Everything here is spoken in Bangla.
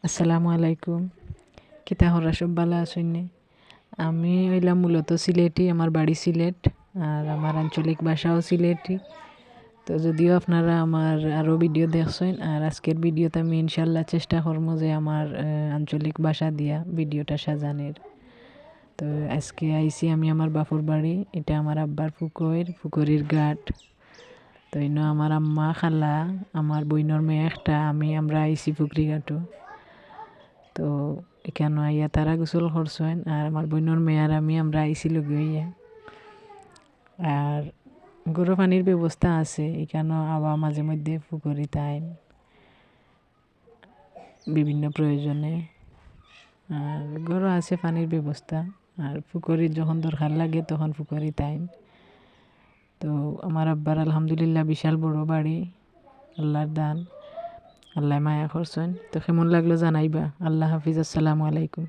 আসসালামু আলাইকুম। কিতা হরা সব ভালো আছেন নি? আমি হইলাম মূলত সিলেটি, আমার বাড়ি সিলেট আর আমার আঞ্চলিক ভাষাও সিলেটি। তো যদিও আপনারা আমার আরও ভিডিও দেখছেন, আর আজকের ভিডিওতে আমি ইনশাল্লাহ চেষ্টা করবো যে আমার আঞ্চলিক ভাষা দিয়া ভিডিওটা সাজানের। তো আজকে আইছি আমি আমার বাপুর বাড়ি, এটা আমার আব্বার পুকুরের ঘাট। তো আমার আম্মা, খালা, আমার বইনর মেয়ে একটা, আমরা আইছি পুকুরি ঘাটও। তো এখানে আইয়া তারা গোসল করছেন আর আমার বোনের মেয়ার আমরা আইছিল গিয়া। আর গরু পানির ব্যবস্থা আছে এখানে, আবার মাঝে মধ্যে পুকুরি টাইম বিভিন্ন প্রয়োজনে। আর গরু আছে পানির ব্যবস্থা, আর পুকুরির যখন দরকার লাগে তখন পুকুরি টাইম। তো আমার আব্বার আলহামদুলিল্লাহ বিশাল বড় বাড়ি, আল্লাহর দান, আল্লাহ মায়া করছেন। তো কেমন লাগলো জানাইবা। আল্লাহ হাফিজ, আসসালামু আলাইকুম।